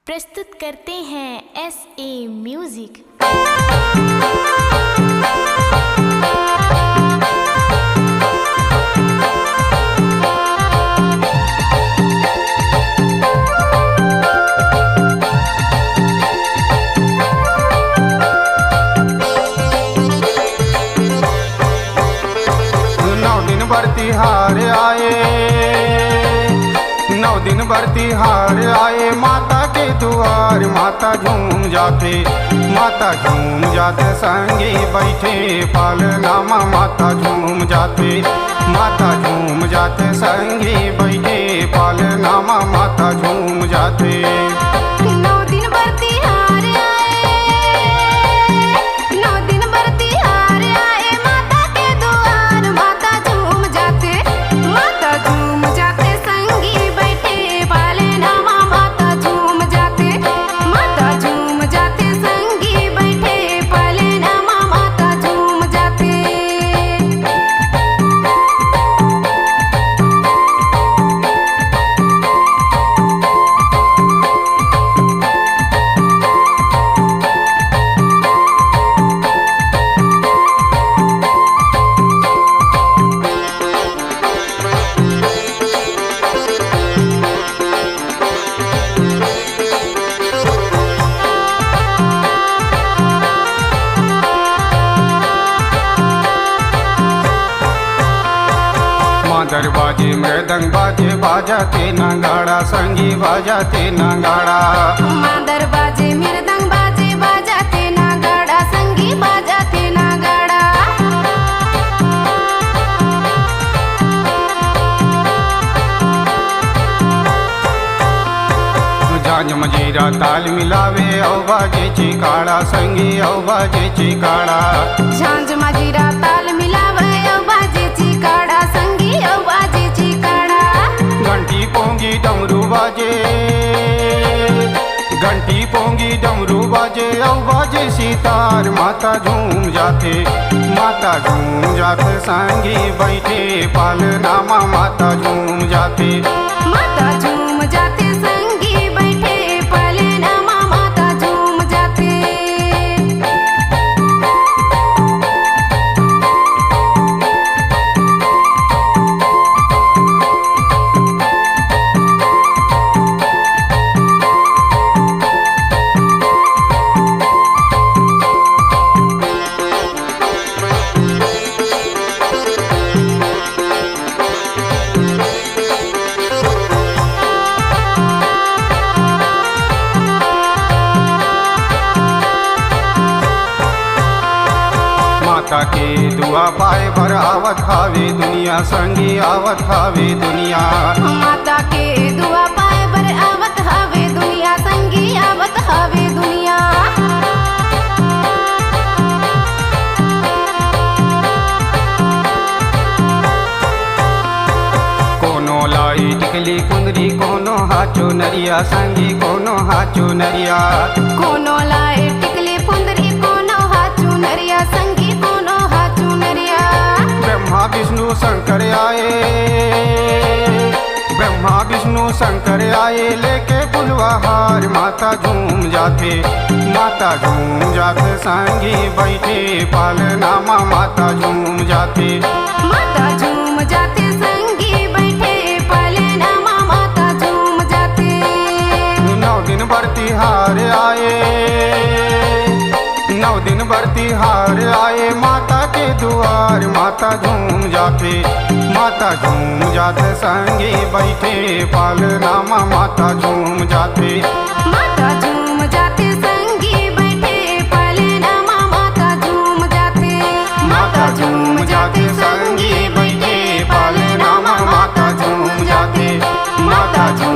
प्रस्तुत करते हैं SA म्यूजिक। तिहार आए, 9 दिन भर तिहार आए, माता के द्वार माता झूम जाते, माता झूम जाते, संगी बैठे पालनामा माता झूम जाते, माता झूम जाते, संगी बैठे पालनामा माता झूम जाते। 9 दिन भर तिहार आए, 9 दिन भर तिहार आए, माता के द्वार माता झूम जाते, माता झूम जाते, संगी बैठे पालनामा माता झूम जाते, माता झूम जाते, संगी बैठे पालनामा माता झूम जाते। मादर बाजे मृदंग बाजे बाजाते नगाड़ा, संगी बाजाते नगाड़ा, मादर बाजे मृदंग बाजे बाजाते नगाड़ा, संगी बाजाते नगाड़ा। झांझ मजीरा ताल मिलावे औ बाजे चिकाड़ा, संगी औ बाजे चिकाड़ा, झांझ मजीरा ताल मिलावे औ बाजे चिकाड़ा, संगी औ बाजे चिकाड़ा। घंटी पोंगी डमरू बाजे, घंटी पोंगी डमरू बाजे औ बाजे सितार, माता झूम जाते, माता झूम जाते, संगी बैठे पालनामा माता झूम जाते, माता झूम जाते, संगी बैठे पालनामा माता झूम जाते। माता के दुआ पाए भर आवत हावे दुनिया, संगी आवत हावे दुनिया, माता के दुआ पाए बर आवत हावे दुनिया, संगी आवत हावे दुनिया। कोनो लाई टिकली कुंदरी, कोनो हाचो नरिया, संगी कोनो हाचो नरिया, कोनो लाए टिकली फुंदरी, कोनो हाचू नरिया, संगी कोनो हाचू नरिया। ब्रह्मा विष्णु शंकर आए, ब्रह्मा विष्णु शंकर आए, लेके पुलवाहार माता झूम जाते, माता झूम जाते, संगी बैठे पालनामा माता झूम जाते, माता झूम जाते, संगी बैठे पालनामा माता झूम जाते। 9 दिन भर तिहार आए, 9 दिन भर तिहार आए, माता के द्वार माता झूम जाते, माता झूम जाते, संगी बैठे पालनामा माता झूम जाते, माता झूम जाते, संगी बैठे पालनामा माता झूम जाते, माता झूम जाते, संगी बैठे पालनामा माता झूम जाते, माता झूम